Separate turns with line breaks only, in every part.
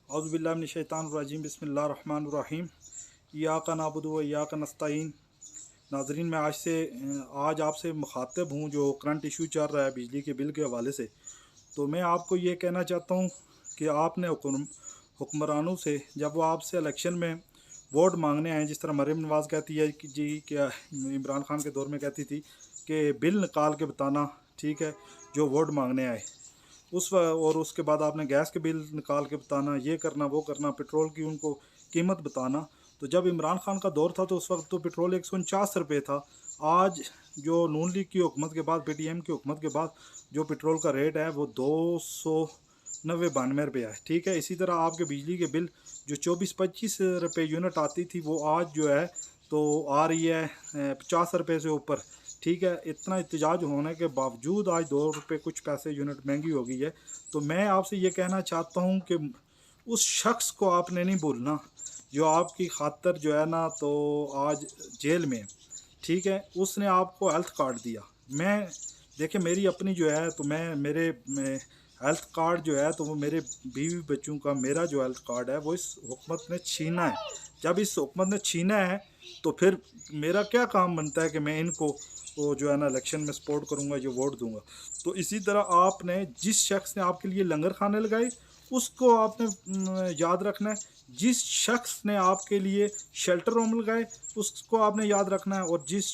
औज़ुबिल्लाहिमिनश्शैतानिर्रजीम बिस्मिल्लाहिर्रहमानिर्रहीम इय्याका नअबुदु व इय्याका नस्तईन। नाज़रीन, मैं आज आपसे मुखातिब हूँ जो करंट इशू चल रहा है बिजली के बिल के हवाले से। तो मैं आपको ये कहना चाहता हूँ कि आपने हुक्मरानों से जब वो आपसे इलेक्शन में वोट मांगने आए, जिस तरह मरीम नवाज़ कहती है कि जी क्या इमरान खान के दौर में कहती थी कि बिल निकाल के बताना, ठीक है, जो वोट मांगने आए और उसके बाद आपने गैस के बिल निकाल के बताना, ये करना वो करना, पेट्रोल की उनको कीमत बताना। तो जब इमरान खान का दौर था तो उस वक्त तो पेट्रोल 149 रुपये था। आज जो नून लीग की हुकूमत के बाद, PTM की हुकूमत के बाद जो पेट्रोल का रेट है वो 292 है, ठीक है। इसी तरह आपके बिजली के बिल जो 24-25 रुपये यूनिट आती थी वो आज जो है तो आ रही है 50 रुपये से ऊपर, ठीक है। इतना एहतजाज होने के बावजूद आज 2 रुपये कुछ पैसे यूनिट महंगी हो गई है। तो मैं आपसे ये कहना चाहता हूँ कि उस शख्स को आपने नहीं भूलना जो आपकी खातर जो है ना तो आज जेल में, ठीक है। उसने आपको हेल्थ कार्ड दिया। मैं देखिए, मेरी अपनी जो है तो मेरे हेल्थ कार्ड जो है तो वो मेरे बीवी बच्चों का, मेरा जो हेल्थ कार्ड है वो इस हुकूमत ने छीना है। जब इस हुकूमत ने छीना है तो फिर मेरा क्या काम बनता है कि मैं इनको वो जो है ना इलेक्शन में सपोर्ट करूंगा, जो वोट दूंगा। तो इसी तरह आपने जिस शख्स ने आपके लिए लंगर खाने लगाए उसको आपने याद रखना है। जिस शख्स ने आपके लिए शेल्टर होम लगाए उसको आपने याद रखना है। और जिस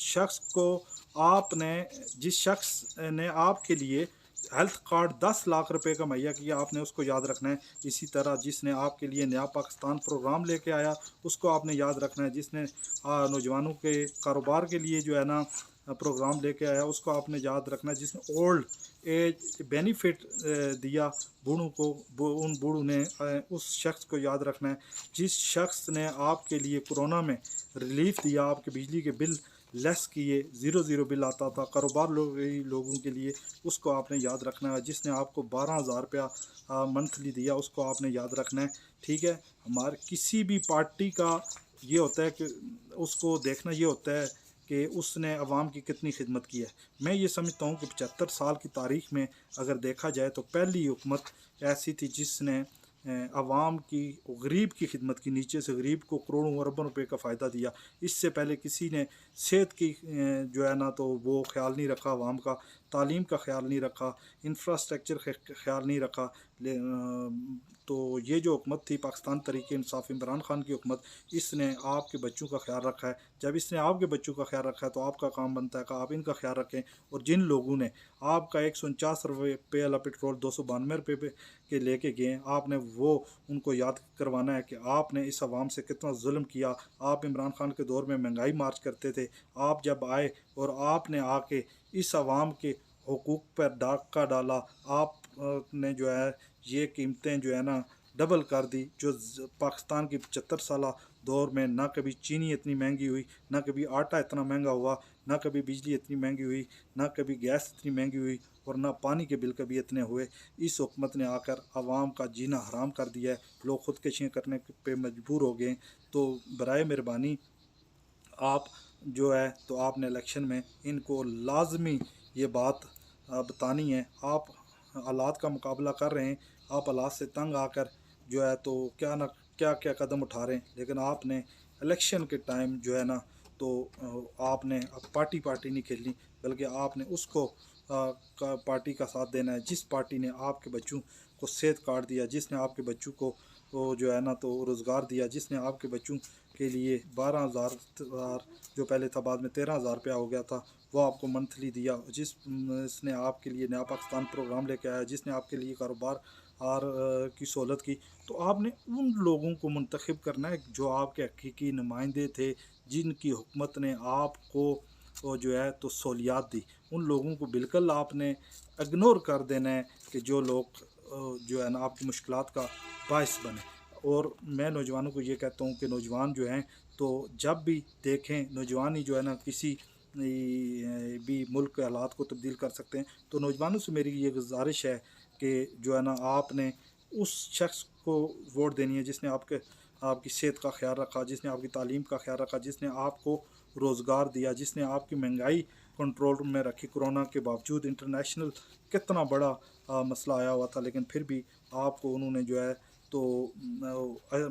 शख्स ने आपके लिए हेल्थ कार्ड 10 लाख रुपए का मुहैया किया, आपने उसको याद रखना है। इसी तरह जिसने आपके लिए नया पाकिस्तान प्रोग्राम लेके आया उसको आपने याद रखना है। जिसने नौजवानों के कारोबार के लिए जो है ना प्रोग्राम लेके आया उसको आपने याद रखना है। जिसने ओल्ड एज बेनिफिट दिया बूढ़ों को, उन बूढ़ों ने उस शख्स को याद रखना है। जिस शख्स ने आपके लिए कोरोना में रिलीफ दिया, आपके बिजली के बिल लेस किए, ज़ीरो बिल आता था कारोबार लोगों के लिए, उसको आपने याद रखना है। जिसने आपको 12,000 रुपया मंथली दिया उसको आपने याद रखना है, ठीक है। हमारे किसी भी पार्टी का ये होता है कि उसको देखना ये होता है कि उसने अवाम की कितनी खिदमत की है। मैं ये समझता हूँ कि 75 साल की तारीख में अगर देखा जाए तो पहली हुकूमत ऐसी थी जिसने अवाम की, गरीब की खिदमत की, नीचे से गरीब को करोड़ों अरबों रुपए का फ़ायदा दिया। इससे पहले किसी ने सेहत की जो है ना तो वो ख्याल नहीं रखा, अवाम का तालीम का ख्याल नहीं रखा, इंफ्रास्ट्रक्चर ख्याल नहीं रखा। तो ये जो हुकूमत थी पाकिस्तान तहरीक इंसाफ इमरान खान की हुकूमत, इसने आपके बच्चों का ख्याल रखा है। जब इसने आपके बच्चों का ख्याल रखा है तो आपका काम बनता है कि आप इनका ख्याल रखें। और जिन लोगों ने आपका 149 रुपये वाला पेट्रोल 292 रुपये के लेके गए, आपने वो उनको याद करवाना है कि आपने इस आवाम से कितना जुल्म किया। आप इमरान खान के दौर में महंगाई मार्च करते थे, आप जब आए और आपने आके इस आवाम के हुकूक पर डाका डाला, आपने जो है ये कीमतें जो है ना डबल कर दी। जो पाकिस्तान की 75 साल दौर में ना कभी चीनी इतनी महंगी हुई, ना कभी आटा इतना महंगा हुआ, ना कभी बिजली इतनी महंगी हुई, ना कभी गैस इतनी महंगी हुई, और ना पानी के बिल कभी इतने हुए। इस हुकूमत ने आकर आवाम का जीना हराम कर दिया है। लोग ख़ुदकुशियाँ करने पे मजबूर हो गए। तो बराए मेहरबानी आप जो है तो आपने इलेक्शन में इनको लाजमी ये बात बतानी है। आप हालात का मुकाबला कर रहे हैं, आप हालात से तंग आकर जो है तो क्या ना क्या क्या कदम उठा रहे हैं, लेकिन आपने इलेक्शन के टाइम जो है ना तो आपने अब पार्टी नहीं खेलनी, बल्कि आपने उसको पार्टी का साथ देना है जिस पार्टी ने आपके बच्चों को सेहत कार्ड दिया, जिसने आपके बच्चों को वो जो है ना तो रोज़गार दिया, जिसने आपके बच्चों के लिए 12,000 जो पहले था बाद में 13,000 रुपया हो गया था वो आपको मंथली दिया, जिसने आपके लिए नया पाकिस्तान प्रोग्राम लेके आया, जिसने आपके लिए कारोबार और की सहूलत की। तो आपने उन लोगों को मुंतखब करना है जो आपके हकीकी नुमाइंदे थे, जिनकी हुकूमत ने आपको वो जो है तो सहूलियात दी। उन लोगों को बिल्कुल आपने इग्नोर कर देना है कि जो लोग जो है ना आपकी मुश्किलात का बायस बने। और मैं नौजवानों को ये कहता हूँ कि नौजवान जो हैं तो जब भी देखें, नौजवान ही जो है ना किसी भी मुल्क के हालात को तब्दील कर सकते हैं। तो नौजवानों से मेरी ये गुजारिश है कि जो है ना आपने उस शख्स को वोट देनी है जिसने आपकी सेहत का ख्याल रखा, जिसने आपकी तालीम का ख्याल रखा, जिसने आपको रोज़गार दिया, जिसने आपकी महंगाई कंट्रोल में रखी। कोरोना के बावजूद इंटरनेशनल कितना बड़ा मसला आया हुआ था, लेकिन फिर भी आपको उन्होंने जो है तो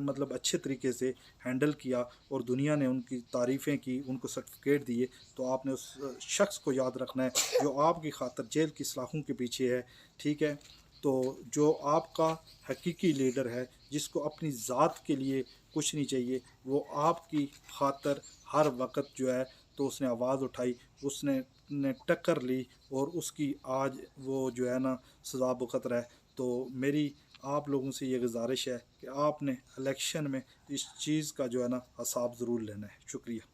मतलब अच्छे तरीके से हैंडल किया और दुनिया ने उनकी तारीफ़ें की, उनको सर्टिफिकेट दिए, तो आपने उस शख्स को याद रखना है जो आपकी खातिर जेल की सलाखों के पीछे है। ठीक है, तो जो आपका हकीकी लीडर है, जिसको अपनी ज़ात के लिए कुछ नहीं चाहिए, वो आपकी खातिर हर वक्त जो है तो उसने आवाज़ उठाई, उसने ने टक्कर ली और उसकी आज वो जो है ना सज़ा भुगत रहा है। तो मेरी आप लोगों से ये गुज़ारिश है कि आपने इलेक्शन में इस चीज़ का जो है ना हिसाब ज़रूर लेना है। शुक्रिया।